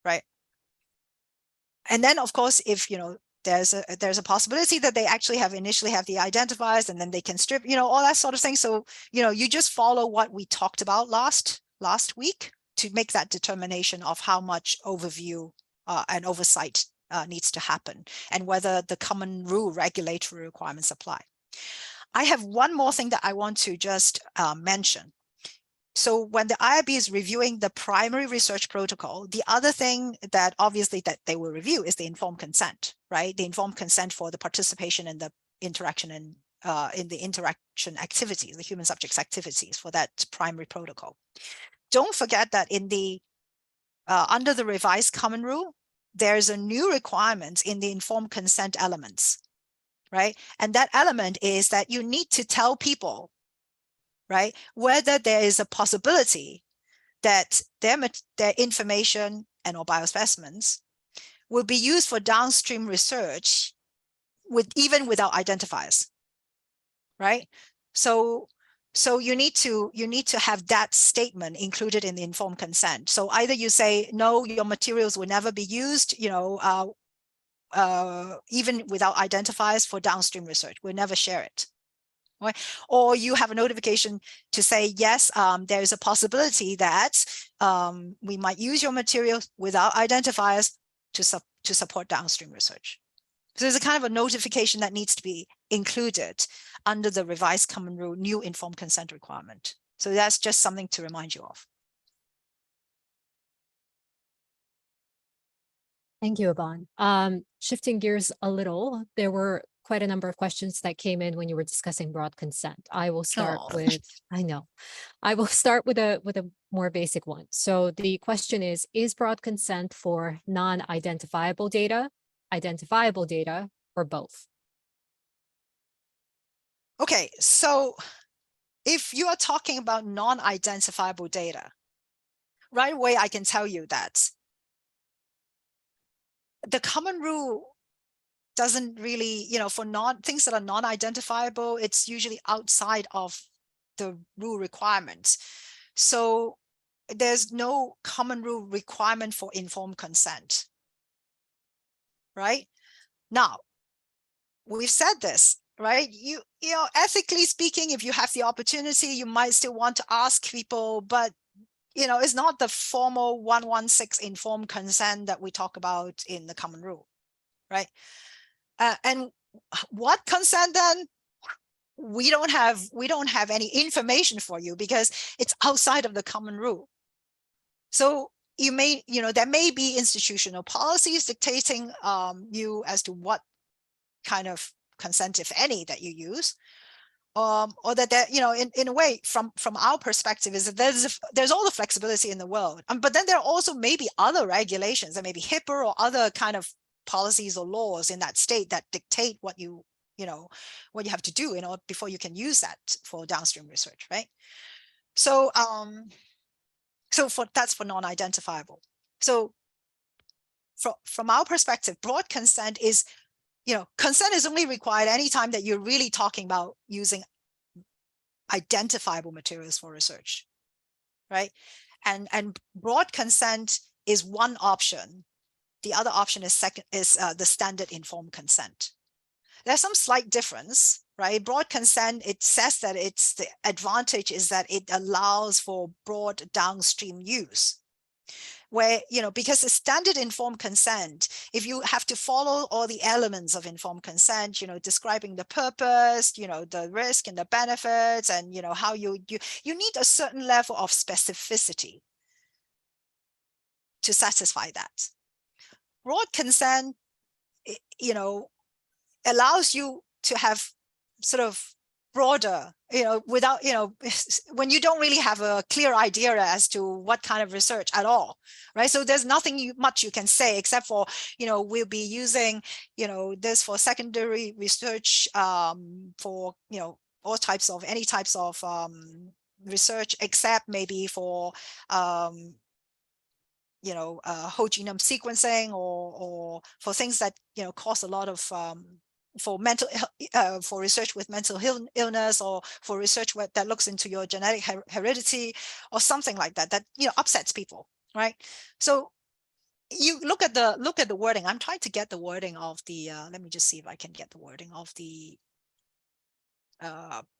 right? And then, of course, if there's a possibility that they actually initially have the identifiers, and then they can strip, all that sort of thing. So you just follow what we talked about last week to make that determination of how much overview and oversight needs to happen, and whether the common rule regulatory requirements apply. I have one more thing that I want to just mention. So when the IRB is reviewing the primary research protocol, the other thing that obviously that they will review is the informed consent, right? The informed consent for the participation in the interaction and in the interaction activities, the human subjects activities for that primary protocol. Don't forget that in the under the revised common rule, there's a new requirement in the informed consent elements, right? And that element is that you need to tell people, right, whether there is a possibility that their information and or biospecimens will be used for downstream research even without identifiers, right? So you need to have that statement included in the informed consent. So either you say, no, your materials will never be used, even without identifiers for downstream research. We'll never share it. Right? Or you have a notification to say, yes, there is a possibility that we might use your material without identifiers to support downstream research. So there's a kind of a notification that needs to be included under the revised common rule, new informed consent requirement. So that's just something to remind you of. Thank you, Yvonne. Shifting gears a little, there were quite a number of questions that came in when you were discussing broad consent. I will start with, I will start with a more basic one. So the question is broad consent for non-identifiable data, identifiable data, or both? Okay, so if you are talking about non-identifiable data, right away I can tell you that the common rule doesn't really, for things that are non-identifiable, it's usually outside of the rule requirements. So there's no common rule requirement for informed consent, right? Now, we've said this, right? You know, ethically speaking, if you have the opportunity, you might still want to ask people, but it's not the formal 116 informed consent that we talk about in the common rule, right? And what consent then? We don't have any information for you because it's outside of the common rule. So you may, there may be institutional policies dictating you as to what kind of consent, if any, that you use. Or that in a way, from our perspective, is that there's all the flexibility in the world, but then there are also maybe other regulations, there may be HIPAA or other kind of policies or laws in that state that dictate what you have to do before you can use that for downstream research, right? So that's for non-identifiable. So from our perspective, broad consent is, consent is only required anytime that you're really talking about using identifiable materials for research, right? And broad consent is one option. The other option is the standard informed consent. There's some slight difference, right? Broad consent, it says that the advantage is that it allows for broad downstream use. Where, because the standard informed consent, if you have to follow all the elements of informed consent, describing the purpose, the risk and the benefits, and, how you need a certain level of specificity to satisfy that. Broad consent, allows you to have sort of broader, without, when you don't really have a clear idea as to what kind of research at all, right? So there's nothing much you can say except for, we'll be using, this for secondary research, for, any types of research, except maybe for, whole genome sequencing or for things that, cause a lot of, for research with mental illness, or for research that looks into your genetic heredity or something like that upsets people, right? So you look at the wording. I'm trying to get the wording of the let me just see if I can get the wording of the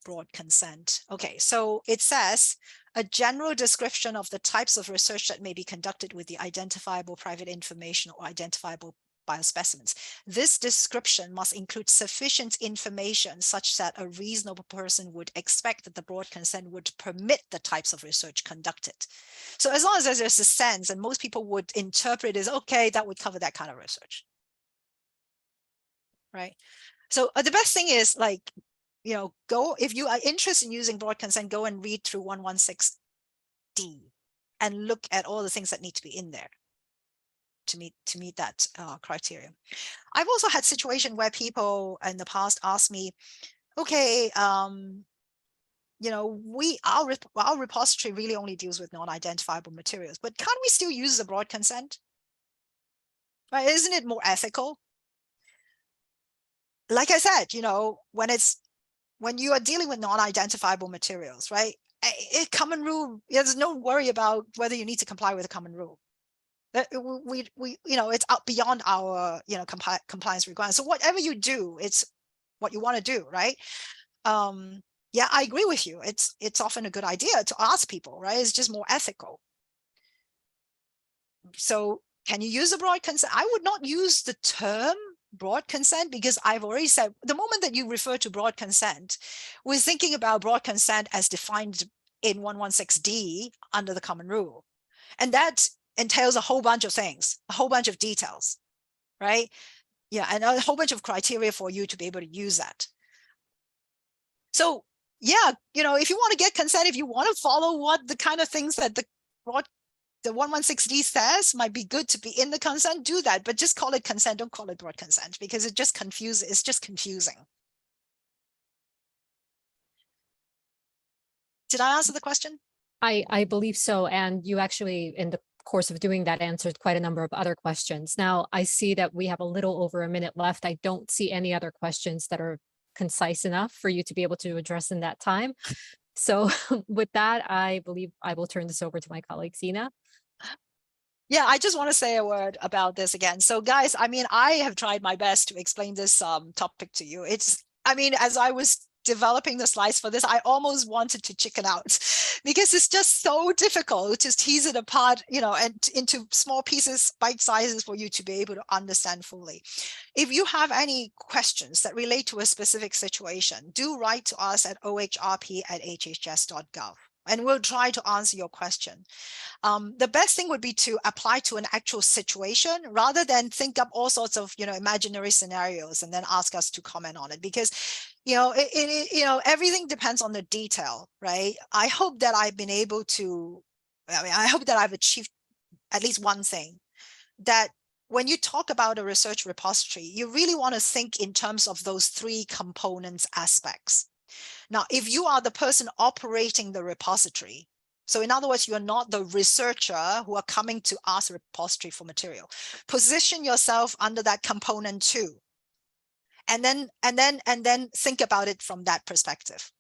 broad consent. Okay, so it says a general description of the types of research that may be conducted with the identifiable private information or identifiable biospecimens. This description must include sufficient information such that a reasonable person would expect that the broad consent would permit the types of research conducted. So as long as there's a sense, and most people would interpret it as, okay, that would cover that kind of research, right? So the best thing is, like, go, if you are interested in using broad consent, go and read through 116D and look at all the things that need to be in there to meet that criteria. I've also had situations where people in the past asked me, okay, our repository really only deals with non-identifiable materials, but can't we still use the broad consent? Right? Isn't it more ethical? Like I said, when you are dealing with non-identifiable materials, right? Common rule, there's no worry about whether you need to comply with a common rule. We it's out beyond our compliance requirements. So whatever you do, it's what you want to do, right? Yeah, I agree with you. It's often a good idea to ask people, right? It's just more ethical. So can you use a broad consent? I would not use the term broad consent, because I've already said the moment that you refer to broad consent, we're thinking about broad consent as defined in 116D under the common rule, and that entails a whole bunch of things, a whole bunch of details, right? Yeah, and a whole bunch of criteria for you to be able to use that. So yeah, if you want to get consent, if you want to follow what the kind of things that the 116D says might be good to be in the consent, do that, but just call it consent, don't call it broad consent, because it just confuses, it's just confusing. Did I answer the question? I believe so. And you actually, in the course of doing that, answered quite a number of other questions. Now I see that we have a little over a minute left. I don't see any other questions that are concise enough for you to be able to address in that time. So with that, I believe I will turn this over to my colleague, Zena. Yeah, I just want to say a word about this again. So guys, I mean, I have tried my best to explain this topic to you. As I was developing the slides for this, I almost wanted to chicken out because it's just so difficult to tease it apart, and into small pieces, bite sizes for you to be able to understand fully. If you have any questions that relate to a specific situation, do write to us at ohrp@hhs.gov. And we'll try to answer your question. The best thing would be to apply to an actual situation rather than think up all sorts of, imaginary scenarios and then ask us to comment on it, because, everything depends on the detail, right? I hope that I've been able to, I hope that I've achieved at least one thing, that when you talk about a research repository, you really want to think in terms of those three components aspects. Now, if you are the person operating the repository, so in other words, you're not the researcher who are coming to ask the repository for material, position yourself under that component too. And then think about it from that perspective,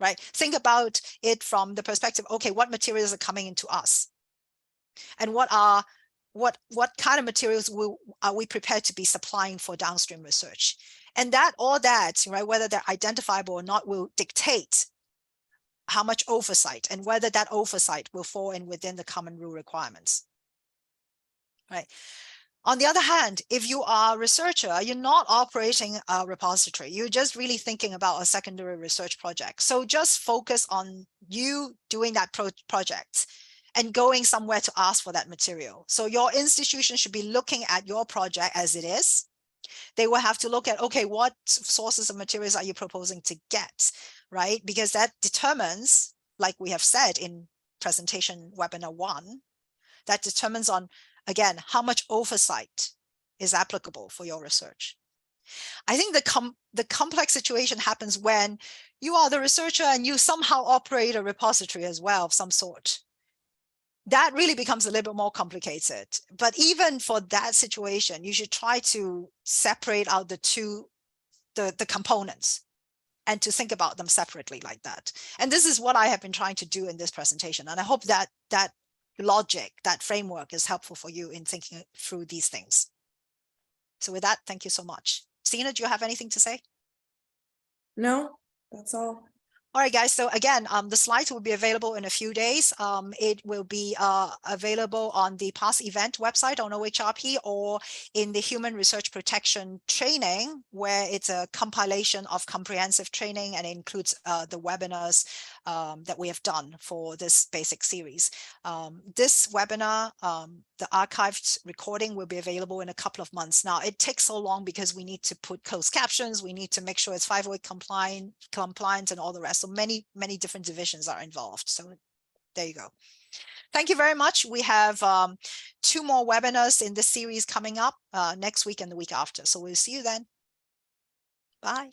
right? Think about it from the perspective, okay, what materials are coming into us? And what kind of materials are we prepared to be supplying for downstream research? And all that, right, whether they're identifiable or not, will dictate how much oversight and whether that oversight will fall in within the common rule requirements, right? On the other hand, if you are a researcher, you're not operating a repository. You're just really thinking about a secondary research project. So just focus on you doing that project and going somewhere to ask for that material. So your institution should be looking at your project as it is. They will have to look at, okay, what sources of materials are you proposing to get, right? Because that determines, like we have said in presentation webinar 1, that determines on, again, how much oversight is applicable for your research. I think the complex situation happens when you are the researcher and you somehow operate a repository as well of some sort. That really becomes a little bit more complicated. But even for that situation, you should try to separate out the components and to think about them separately like that. And this is what I have been trying to do in this presentation. And I hope that logic, that framework is helpful for you in thinking through these things. So with that, thank you so much. Stina, do you have anything to say? No, that's all. All right, guys. So again, the slides will be available in a few days. It will be available on the past event website on OHRP or in the Human Research Protection training, where it's a compilation of comprehensive training and includes the webinars that we have done for this basic series. This webinar, the archived recording will be available in a couple of months. Now, it takes so long because we need to put closed captions. We need to make sure it's 508 compliant and all the rest. So many different divisions are involved. So there you go. Thank you very much. We have 2 more webinars in this series coming up next week and the week after. So we'll see you then. Bye.